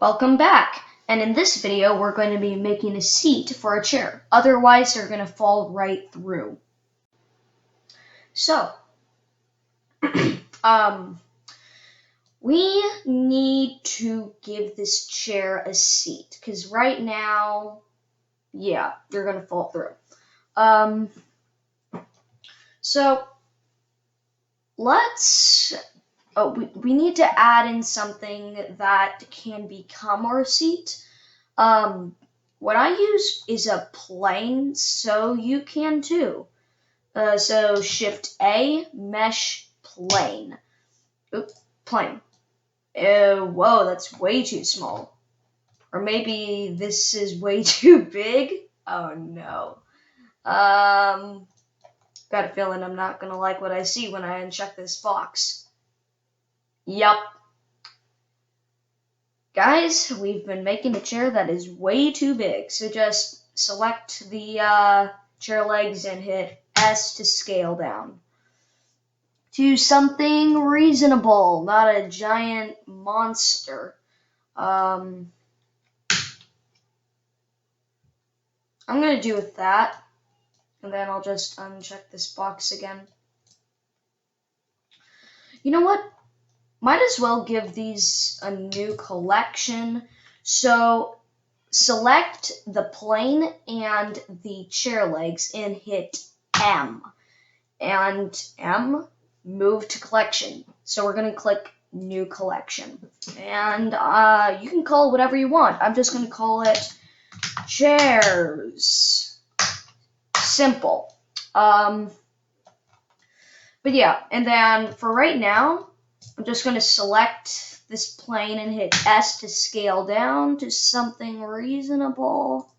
Welcome back, and in this video we're going to be making a seat for a chair, otherwise they're going to fall right through. So, we need to give this chair a seat, because right now, yeah, they're going to fall through. So, we need to add in something that can become our seat. What I use is a plane, so you can too. So Shift A, mesh plane. Oops, plane. Whoa, that's way too small. Or maybe this is way too big. Oh no. Got a feeling I'm not gonna like what I see when I uncheck this box. Yup. Guys, we've been making a chair that is way too big, so just select the chair legs and hit S to scale down to something reasonable, not a giant monster. I'm gonna do with that, and then I'll just uncheck this box again. You know what? Might as well give these a new collection. So select the plane and the chair legs and hit M. And M, move to collection. So we're going to click new collection. And you can call it whatever you want. I'm just going to call it chairs. Simple. But yeah, and then for right now, I'm just going to select this plane and hit S to scale down to something reasonable.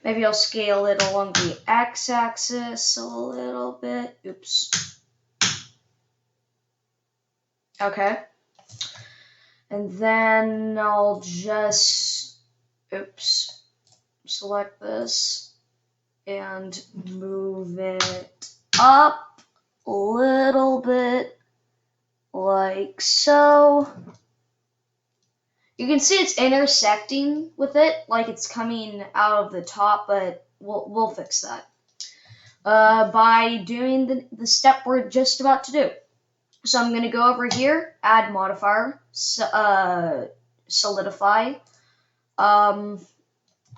Maybe I'll scale it along the x-axis a little bit. Oops. Okay. And then I'll just, select this and move it up a little bit, like so. You can see it's intersecting with it, like it's coming out of the top, but we'll fix that by doing the step we're just about to do. So I'm going to go over here, add modifier, solidify,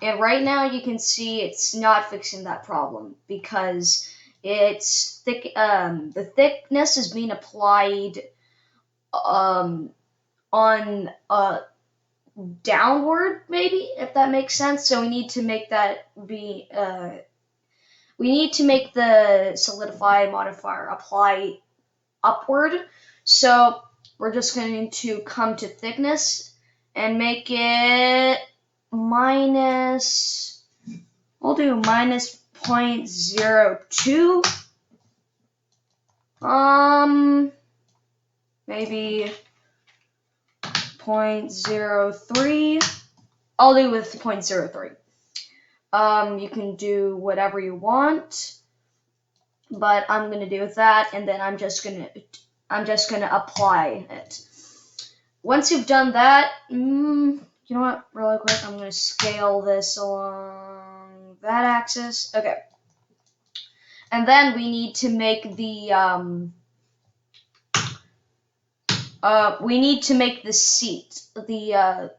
and right now you can see it's not fixing that problem because it's thick. The thickness is being applied on downward, maybe, if that makes sense. So we need to make that be. We need to make the solidify modifier apply upward. So we're just going to come to thickness and make it minus. We'll do minus 0.02. Maybe 0.03. I'll do with 0.03. You can do whatever you want, but I'm gonna do with that, and then I'm just gonna apply it. Once you've done that, you know what? Really quick, I'm gonna scale this along that axis. Okay, and then we need to make the seat, the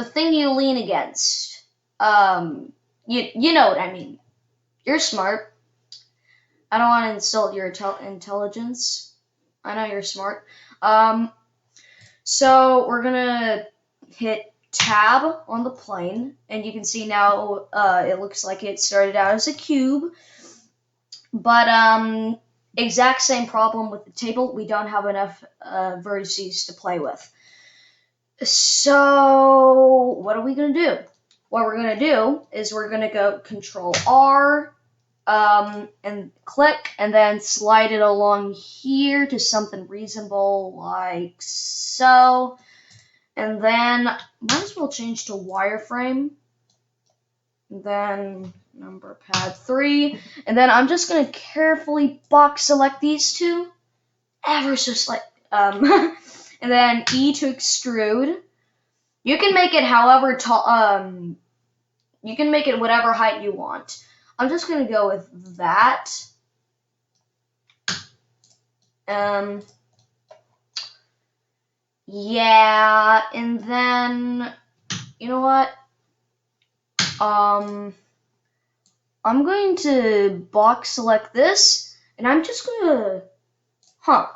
thing you lean against. You know what I mean. You're smart. I don't want to insult your intelligence. I know you're smart. So we're gonna hit tab on the plane, and you can see now it looks like it started out as a cube. But exact same problem with the table. We don't have enough vertices to play with. So what are we gonna do? What we're gonna do is we're gonna go Control R and click, and then slide it along here to something reasonable like so. And then might as well change to wireframe. Then number pad 3, and then I'm just gonna carefully box select these two ever so slight. And then E to extrude. You can make it however tall. You can make it whatever height you want. I'm just gonna go with that. Yeah, and then you know what? I'm going to box select this, and I'm just gonna, I'm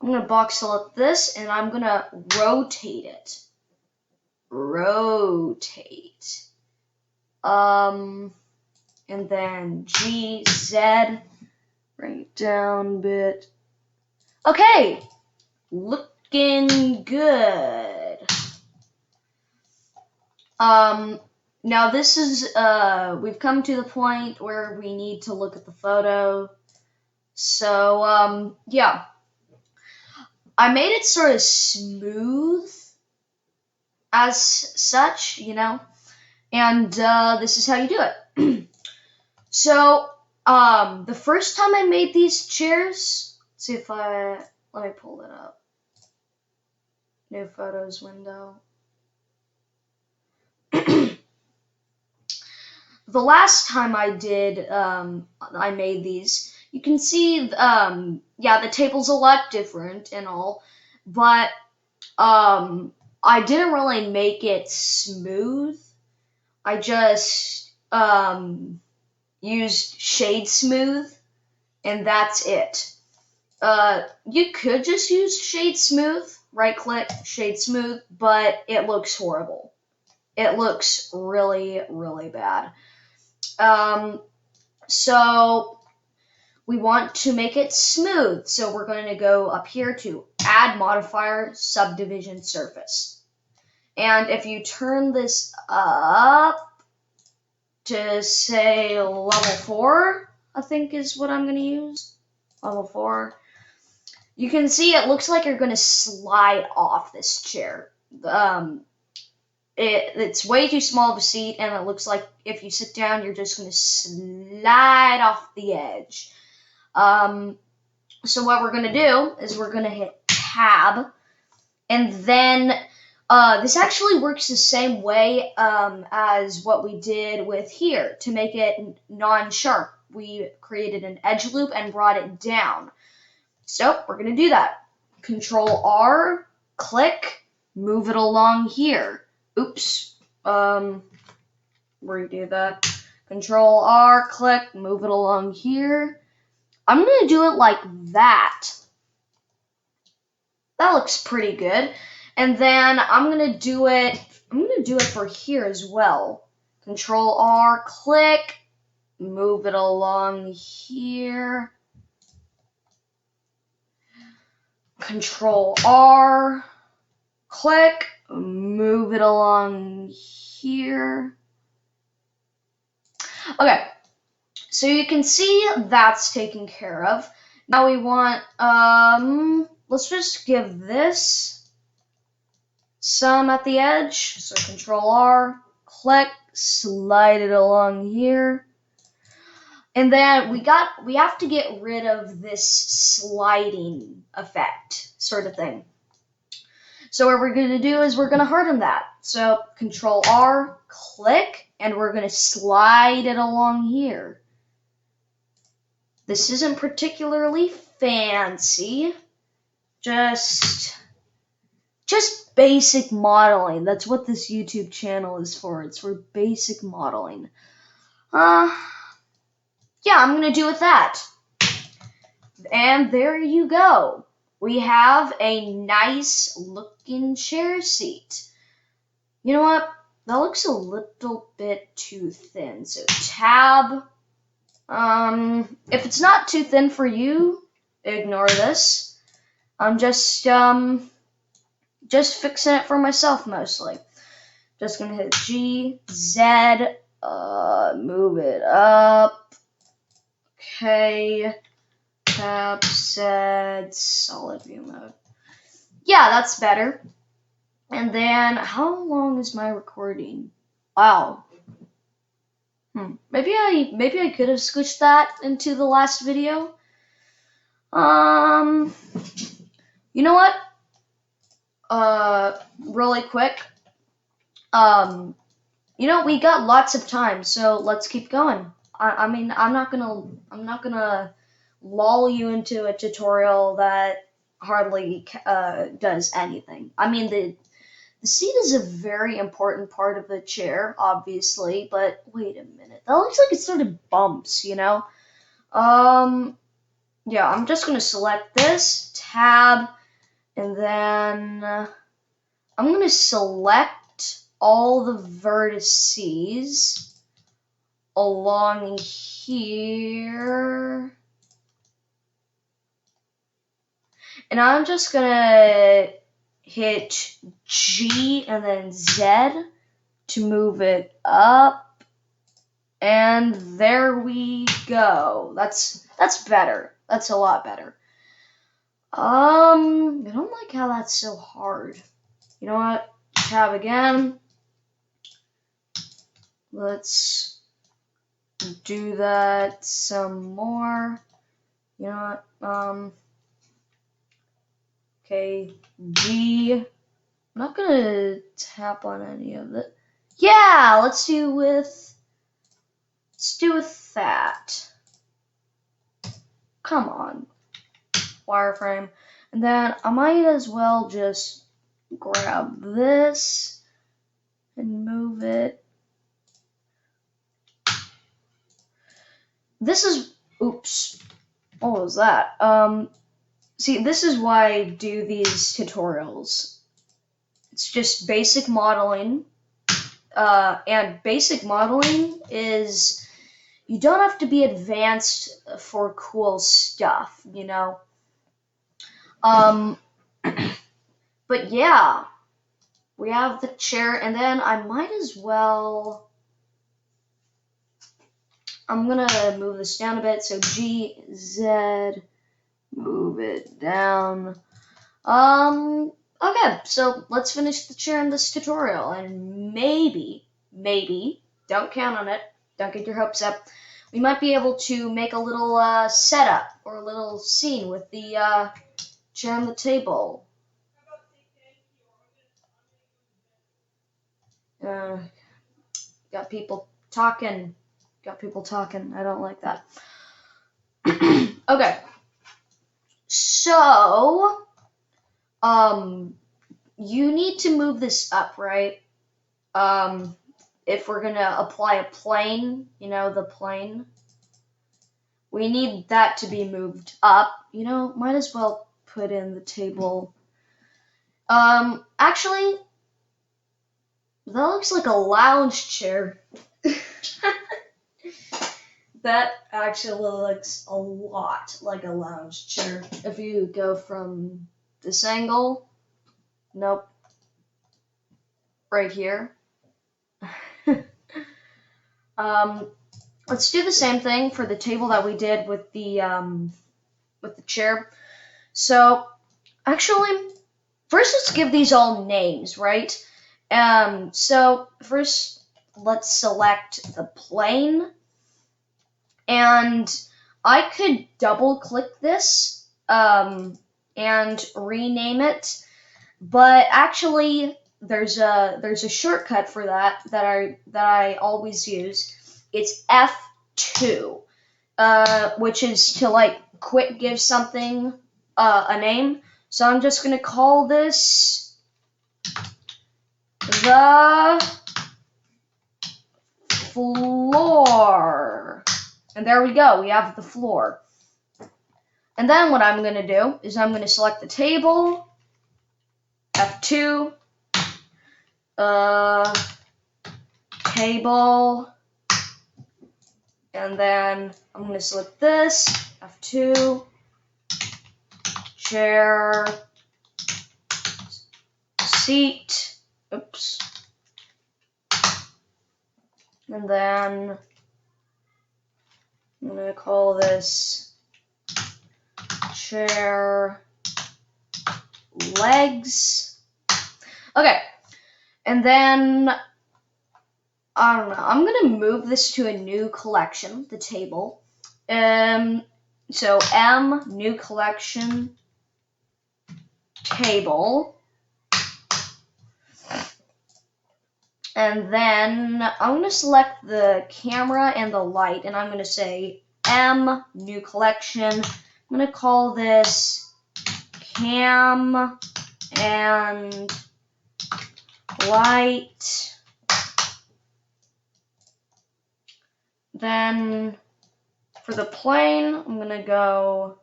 gonna box select this, and I'm gonna rotate it. Rotate. And then G, Z, bring it down a bit. Okay, looking good. Now this is, we've come to the point where we need to look at the photo. So, yeah. I made it sort of smooth as such, you know, and, this is how you do it. So, the first time I made these chairs, let's see if let me pull it up. New photos window. The last time I did, I made these, you can see, yeah, the table's a lot different and all, but, I didn't really make it smooth. I just, used Shade Smooth, and that's it. You could just use Shade Smooth, right click, Shade Smooth, but it looks horrible. It looks really, really bad. So we want to make it smooth. So we're going to go up here to Add Modifier Subdivision Surface. And if you turn this up to say level 4, I think is what I'm going to use. Level 4. You can see it looks like you're going to slide off this chair. It's way too small of a seat, and it looks like if you sit down, you're just going to slide off the edge. So what we're going to do is we're going to hit Tab, and then this actually works the same way as what we did with here. To make it non-sharp, we created an edge loop and brought it down. So we're going to do that. Control R, click, move it along here. Oops. Redo that. Control R, click, move it along here. I'm going to do it like that. That looks pretty good. And then I'm going to do it for here as well. Control R, click, move it along here. Control R, click, move it along here. Okay, so you can see that's taken care of. Now we want, let's just give this some at the edge. So Control R, click, slide it along here. And then we have to get rid of this sliding effect sort of thing. So what we're going to do is we're going to harden that. So Control R, click, and we're going to slide it along here. This isn't particularly fancy. Just basic modeling. That's what this YouTube channel is for. It's for basic modeling. Yeah, I'm going to do with that. And there you go. We have a nice looking chair seat. You know what? That looks a little bit too thin. So Tab. If it's not too thin for you, ignore this. I'm just fixing it for myself mostly. Just gonna hit G, Z, move it up. Okay. Tab, Z, solid view mode. Yeah, that's better. And then, how long is my recording? Wow. Maybe I could have switched that into the last video. You know what? Really quick. You know, we got lots of time, so let's keep going. I mean, I'm not gonna lull you into a tutorial that hardly does anything. I mean, the seat is a very important part of the chair, obviously, but wait a minute. That looks like it started bumps, you know? Yeah, I'm just gonna select this, tab, and then I'm gonna select all the vertices along here. And I'm just gonna hit G and then Z to move it up. And there we go. That's better. That's a lot better. I don't like how that's so hard. You know what? Tab again. Let's do that some more. You know what? Okay, G. I'm not gonna tap on any of it. Yeah, let's do with that. Come on, wireframe. And then I might as well just grab this and move it. This is, oops, what was that? See, this is why I do these tutorials. It's just basic modeling, and basic modeling is, you don't have to be advanced for cool stuff, you know? But yeah, we have the chair, and then I might as well, I'm gonna move this down a bit, so G, Z, move it down. Okay, so let's finish the chair in this tutorial, and maybe, don't count on it, don't get your hopes up, we might be able to make a little setup or a little scene with the chair on the table. Got people talking. I don't like that. Okay. So, you need to move this up, right? If we're gonna apply a plane, you know, the plane, we need that to be moved up. You know, might as well put in the table. Actually, that looks like a lounge chair. That actually looks a lot like a lounge chair. If you go from this angle, nope, right here. Let's do the same thing for the table that we did with the chair. So, actually, first let's give these all names, right? So first let's select the plane, and I could double click this and rename it, but actually there's a shortcut for that I always use. It's F2, which is to like quick give something a name. So I'm just gonna call this the floor. And there we go, we have the floor. And then what I'm gonna do is I'm gonna select the table, F2, table, and then I'm gonna select this, F2, chair, seat, oops, and then I'm gonna call this chair legs. Okay, and then I don't know, I'm gonna move this to a new collection, the table. So M, new collection, table. And then I'm going to select the camera and the light, and I'm going to say M, new collection. I'm going to call this cam and light. Then for the plane, I'm going to go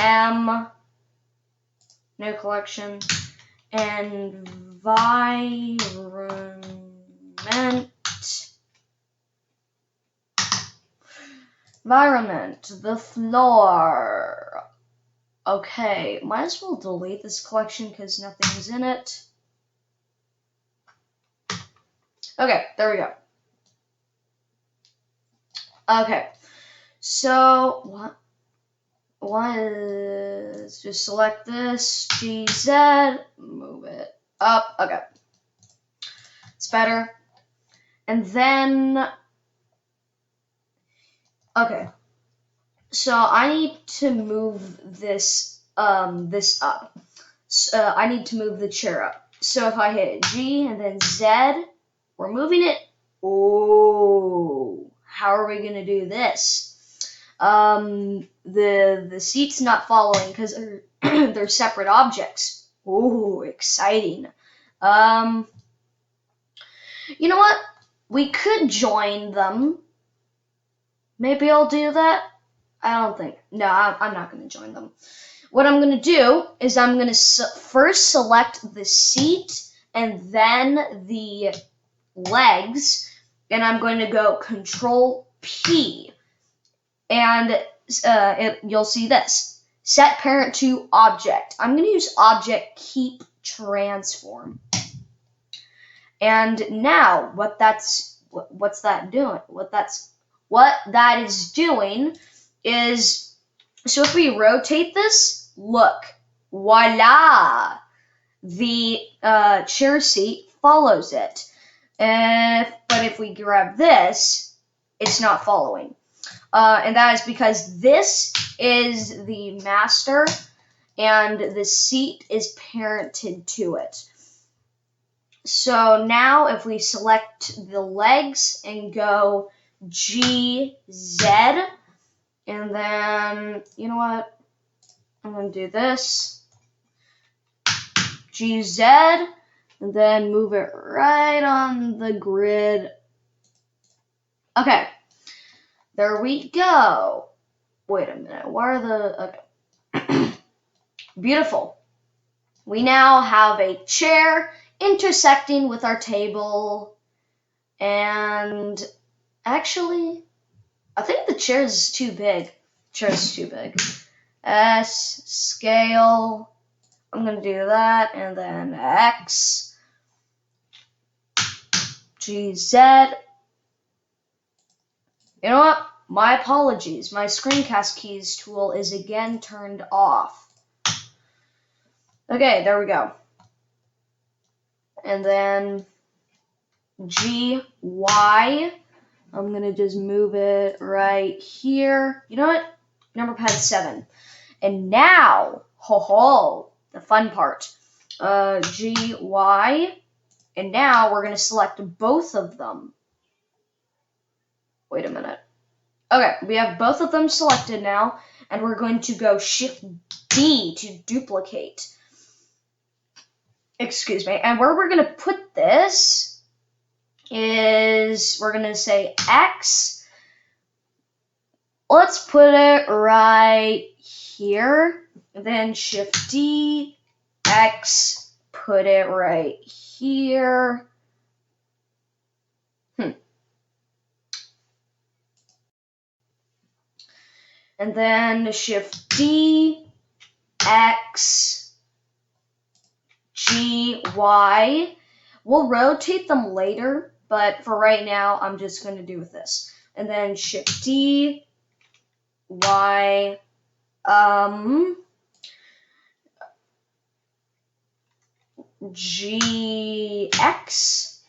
M, new collection, and environment, the floor. Okay, might as well delete this collection because nothing's in it. Okay, there we go. Okay, so what is, just select this, GZ, move it up. Okay, it's better. And then, okay, so I need to move this this up. I need to move the chair up. So if I hit G and then Z, we're moving it. Oh, how are we gonna do this? The seat's not following because they're separate objects. Oh, exciting. You know what? We could join them. Maybe I'll do that. I don't think. No, I'm not going to join them. What I'm going to do is I'm going to first select the seat and then the legs, and I'm going to go Control P, and you'll see this. Set parent to object. I'm going to use object keep transform. And now what's that doing? What that is doing is, so if we rotate this, look, voila, the chair seat follows it. But if we grab this, it's not following. And that is because this is the master and the seat is parented to it. So now if we select the legs and go GZ, and then, you know what, I'm going to do this, GZ, and then move it right on the grid. Okay, there we go. Wait a minute, where are the, okay. Beautiful. We now have a chair intersecting with our table, and actually, I think the chair is too big. Chair's too big. S, scale, I'm going to do that, and then X, GZ. You know what? My apologies. My screencast keys tool is again turned off. Okay, there we go. And then GY. I'm going to just move it right here. You know what? Number pad 7. And now, the fun part. GY. And now we're going to select both of them. Wait a minute. Okay, we have both of them selected now. And we're going to go Shift D to duplicate. Excuse me. And where we're going to put this is, we're going to say X. Let's put it right here. Then Shift D, X, put it right here. And then Shift D, X, G, Y. We'll rotate them later, but for right now, I'm just going to do with this. And then Shift D, Y, G, X.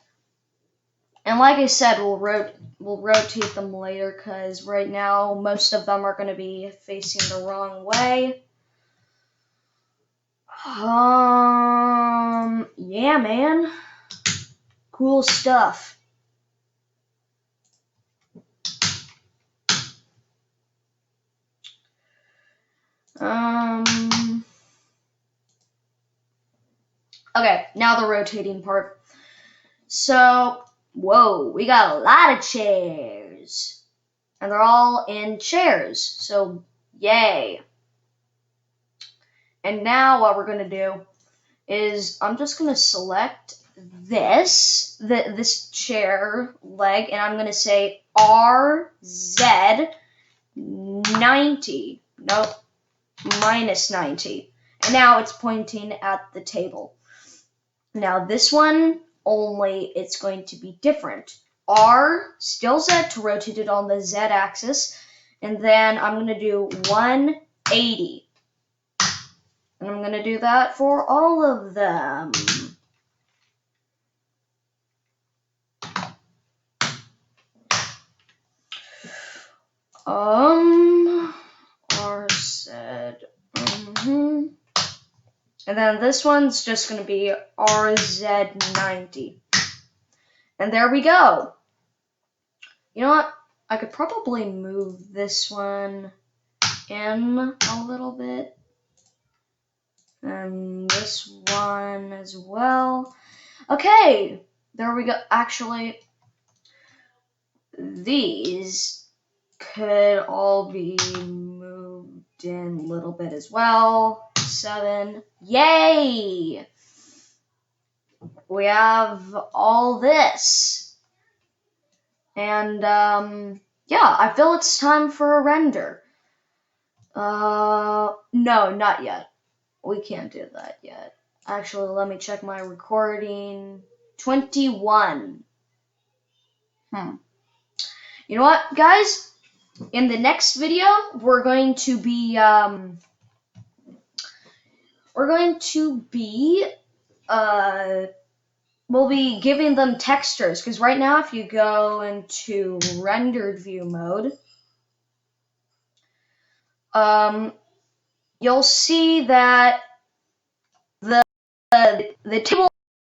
And like I said, we'll rotate them later because right now most of them are going to be facing the wrong way. Yeah, man. Cool stuff. Okay, now the rotating part. So, whoa, we got a lot of chairs. And they're all in chairs. So, yay. And now what we're going to do is I'm just going to select this chair leg, and I'm going to say RZ90. Nope, minus 90. And now it's pointing at the table. Now this one, only it's going to be different. R, still Z to rotate it on the Z axis. And then I'm going to do 180. And I'm going to do that for all of them. R said, And then this one's just going to be RZ90. And there we go. You know what? I could probably move this one in a little bit. And this one as well. Okay, there we go. Actually, these could all be moved in a little bit as well. 7. Yay! We have all this. And, yeah, I feel it's time for a render. No, not yet. We can't do that yet. Actually, let me check my recording. 21. You know what, guys? In the next video, we'll be giving them textures, because right now if you go into rendered view mode, you'll see that the table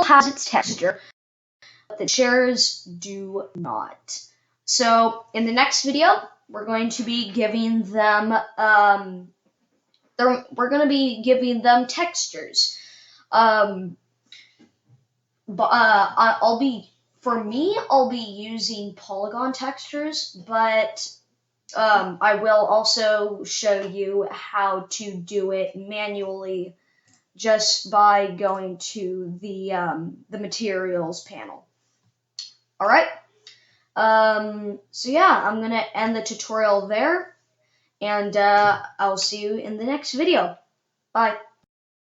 has its texture, but the chairs do not. So in the next video, we're going to be giving them textures. I'll be using polygon textures, but I will also show you how to do it manually just by going to the materials panel. All right. So yeah, I'm gonna end the tutorial there, and I'll see you in the next video. Bye.